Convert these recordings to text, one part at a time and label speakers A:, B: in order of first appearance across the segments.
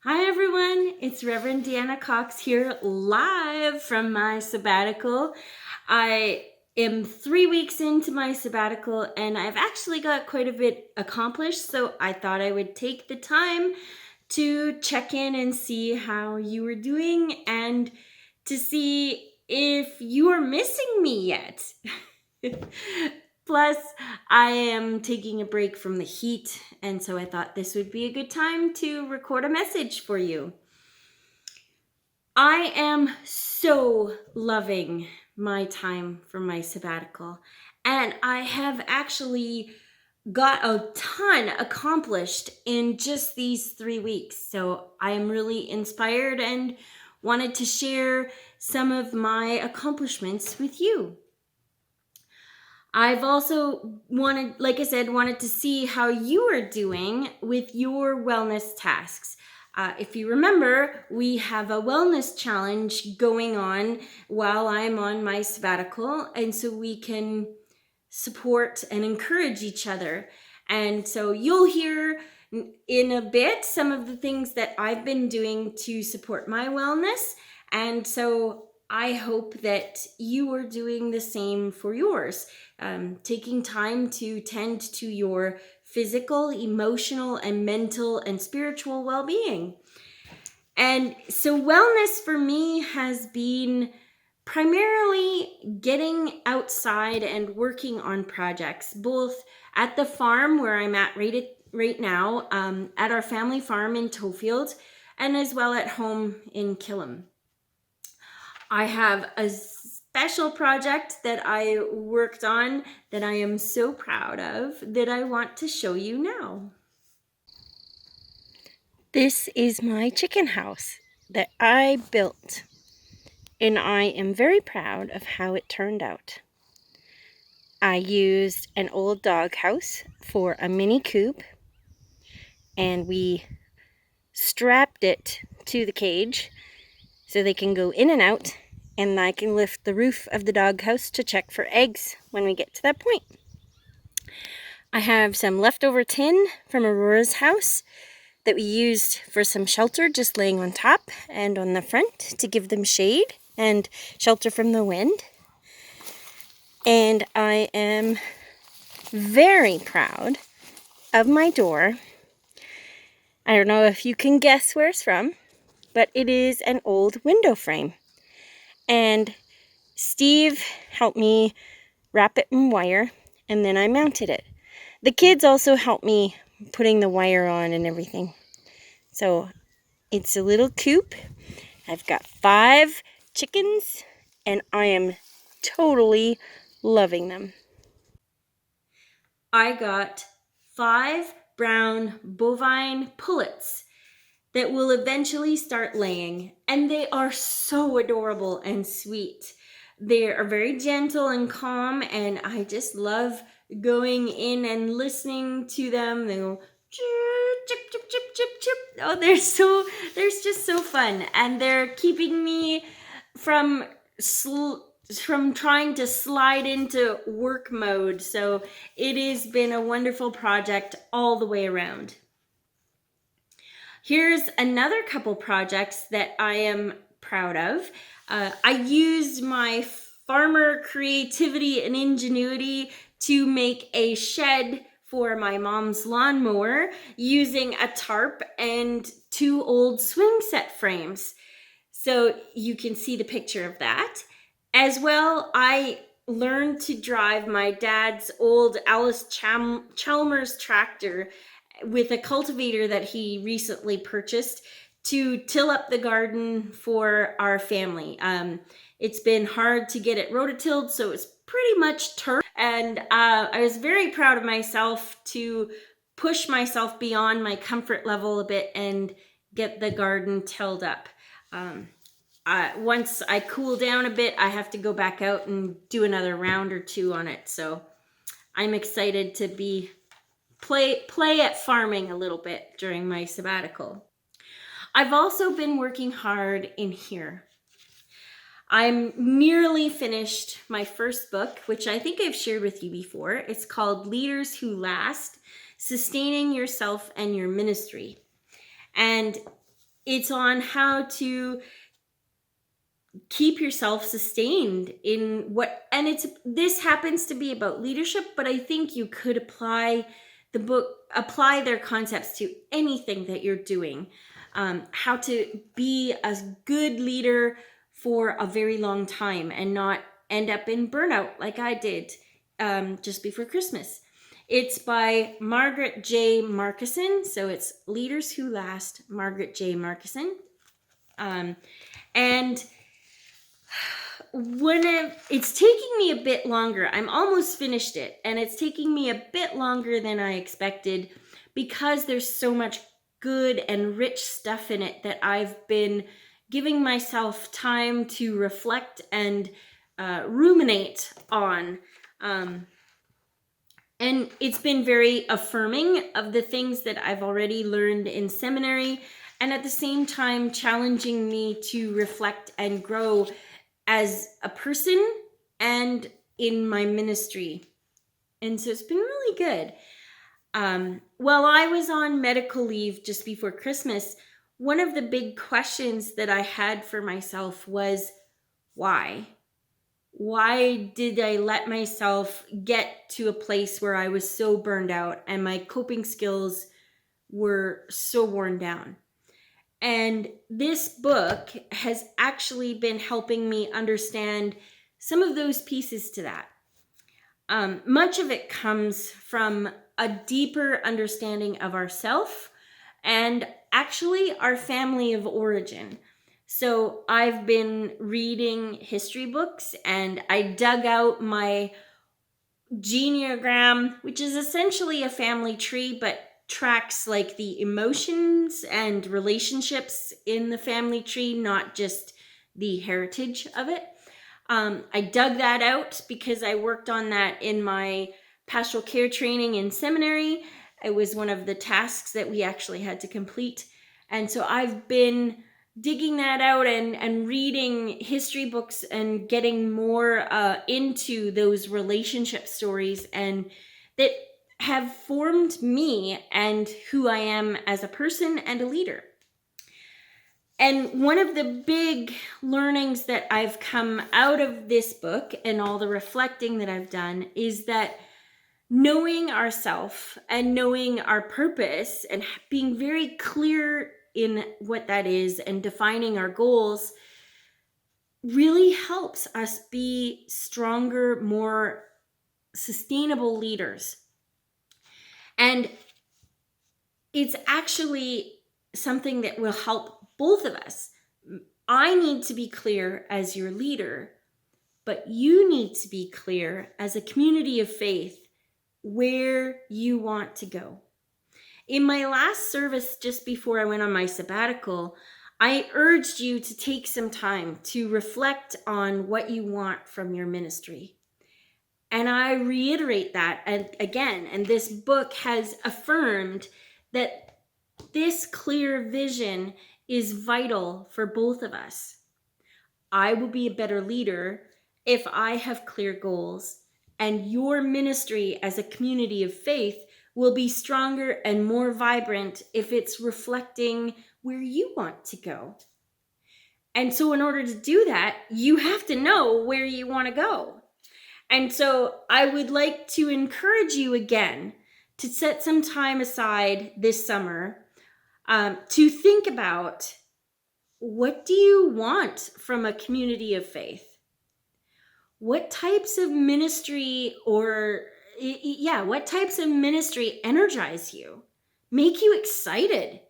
A: Hi everyone, it's Reverend Deanna Cox here live from my sabbatical. I am 3 weeks into my sabbatical and I've actually got quite a bit accomplished, so I thought I would take the time to check in and see how you were doing and to see if you are missing me yet. Plus, I am taking a break from the heat, and so I thought this would be a good time to record a message for you. I am so loving my time for my sabbatical, and I have actually got a ton accomplished in just these 3 weeks. So I am really inspired and wanted to share some of my accomplishments with you. I've also wanted to see how you are doing with your wellness tasks. If you remember, we have a wellness challenge going on while I'm on my sabbatical, and so we can support and encourage each other. And so you'll hear in a bit some of the things that I've been doing to support my wellness. And so I hope that you are doing the same for yours, taking time to tend to your physical, emotional, and mental and spiritual well-being. And so wellness for me has been primarily getting outside and working on projects, both at the farm where I'm at right now, at our family farm in Tofield, and as well at home in Killam. I have a special project that I worked on that I am so proud of that I want to show you now. This is my chicken house that I built, and I am very proud of how it turned out. I used an old dog house for a mini coop, and we strapped it to the cage so they can go in and out, and I can lift the roof of the doghouse to check for eggs when we get to that point. I have some leftover tin from Aurora's house that we used for some shelter, just laying on top and on the front to give them shade and shelter from the wind. And I am very proud of my door. I don't know if you can guess where it's from, but it is an old window frame. And Steve helped me wrap it in wire, and then I mounted it. The kids also helped me putting the wire on and everything. So it's a little coop. I've got 5 chickens, and I am totally loving them. I got 5 brown bovine pullets that will eventually start laying, and they are so adorable and sweet. They are very gentle and calm, and I just love going in and listening to them. They go chip chip chip chip chip. Oh, they're just so fun, and they're keeping me from trying to slide into work mode. So it has been a wonderful project all the way around. Here's another couple projects that I am proud of. I used my farmer creativity and ingenuity to make a shed for my mom's lawnmower using a tarp and 2 old swing set frames. So you can see the picture of that. As well, I learned to drive my dad's old Alice Chalmers tractor with a cultivator that he recently purchased to till up the garden for our family. It's been hard to get it rototilled, so it's pretty much turf. And I was very proud of myself to push myself beyond my comfort level a bit and get the garden tilled up. Once I cool down a bit, I have to go back out and do another round or 2 on it. So I'm excited to play at farming a little bit during my sabbatical. I've also been working hard in here. I'm nearly finished my first book, which I think I've shared with you before. It's called Leaders Who Last: Sustaining Yourself and Your Ministry. And It's on how to keep yourself sustained in what, and this happens to be about leadership, but I think you could apply their concepts to anything that you're doing. How to be a good leader for a very long time and not end up in burnout like I did just before Christmas. It's by Margaret J. Markuson. So it's Leaders Who Last, Margaret J. Markuson. And it's taking me a bit longer. I'm almost finished it, and it's taking me a bit longer than I expected because there's so much good and rich stuff in it that I've been giving myself time to reflect and ruminate on. And it's been very affirming of the things that I've already learned in seminary, and at the same time challenging me to reflect and grow as a person and in my ministry. And so it's been really good. While I was on medical leave just before Christmas, one of the big questions that I had for myself was, why? Why did I let myself get to a place where I was so burned out and my coping skills were so worn down? And this book has actually been helping me understand some of those pieces to that. Much of it comes from a deeper understanding of ourself and actually our family of origin. So I've been reading history books, and I dug out my genealogy, which is essentially a family tree, but tracks like the emotions and relationships in the family tree, not just the heritage of it. I dug that out because I worked on that in my pastoral care training in seminary. It was one of the tasks that we actually had to complete. And so I've been digging that out and reading history books and getting more into those relationship stories and that have formed me and who I am as a person and a leader. And one of the big learnings that I've come out of this book and all the reflecting that I've done is that knowing ourselves and knowing our purpose and being very clear in what that is and defining our goals really helps us be stronger, more sustainable leaders. And it's actually something that will help both of us. I need to be clear as your leader, but you need to be clear as a community of faith where you want to go. In my last service, just before I went on my sabbatical, I urged you to take some time to reflect on what you want from your ministry. And I reiterate that again, and this book has affirmed that this clear vision is vital for both of us. I will be a better leader if I have clear goals, and your ministry as a community of faith will be stronger and more vibrant if it's reflecting where you want to go. And so in order to do that, you have to know where you want to go. And so I would like to encourage you again to set some time aside this summer to think about, what do you want from a community of faith? What types of ministry what types of ministry energize you, make you excited?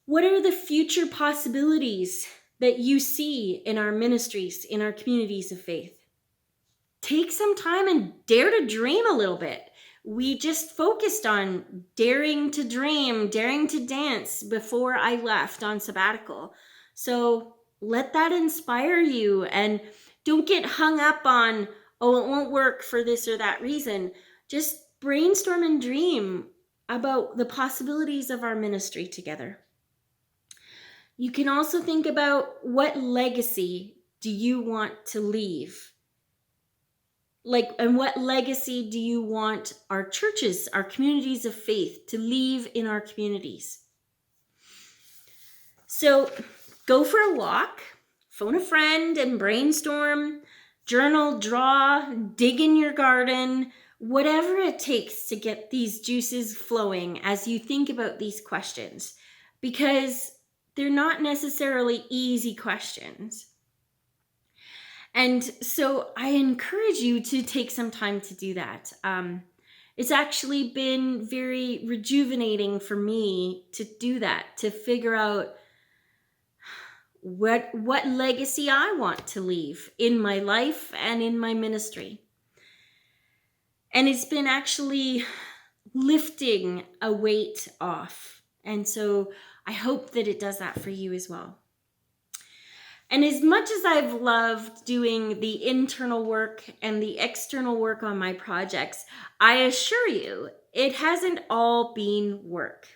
A: What are the future possibilities that you see in our ministries, in our communities of faith? Take some time and dare to dream a little bit. We just focused on daring to dream, daring to dance before I left on sabbatical. So let that inspire you, and don't get hung up on, oh, it won't work for this or that reason. Just brainstorm and dream about the possibilities of our ministry together. You can also think about, what legacy do you want to leave? And what legacy do you want our churches, our communities of faith, to leave in our communities? So go for a walk, phone a friend and brainstorm, journal, draw, dig in your garden, whatever it takes to get these juices flowing as you think about these questions, because they're not necessarily easy questions. And so I encourage you to take some time to do that. It's actually been very rejuvenating for me to do that, to figure out what legacy I want to leave in my life and in my ministry. And it's been actually lifting a weight off. And so I hope that it does that for you as well. And as much as I've loved doing the internal work and the external work on my projects, I assure you, it hasn't all been work.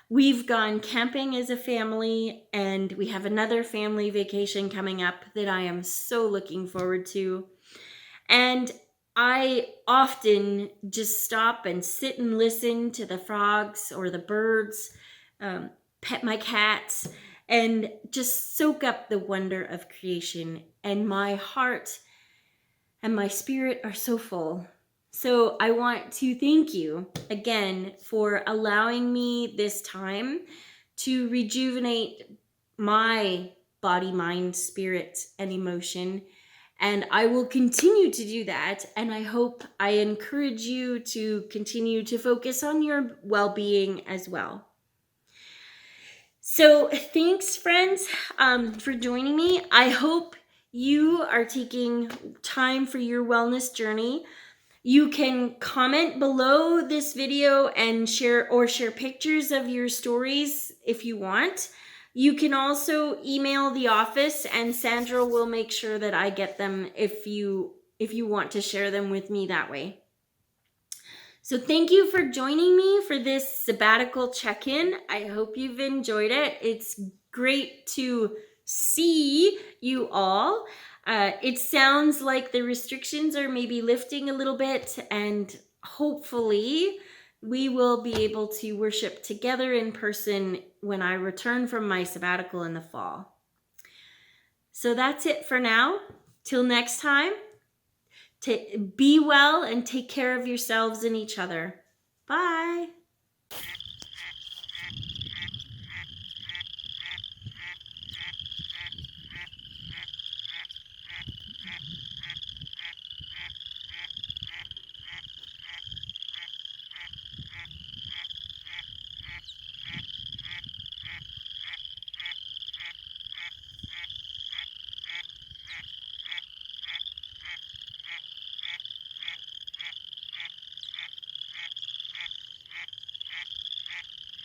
A: We've gone camping as a family, and we have another family vacation coming up that I am so looking forward to. And I often just stop and sit and listen to the frogs or the birds, pet my cats, and just soak up the wonder of creation. And my heart and my spirit are so full. So I want to thank you again for allowing me this time to rejuvenate my body, mind, spirit, and emotion. And I will continue to do that. And I hope I encourage you to continue to focus on your well-being as well. So thanks, friends, for joining me. I hope you are taking time for your wellness journey. You can comment below this video and share pictures of your stories if you want. You can also email the office and Sandra will make sure that I get them if you want to share them with me that way. So thank you for joining me for this sabbatical check-in. I hope you've enjoyed it. It's great to see you all. It sounds like the restrictions are maybe lifting a little bit, and hopefully we will be able to worship together in person when I return from my sabbatical in the fall. So that's it for now. Till next time, be well and take care of yourselves and each other. Bye.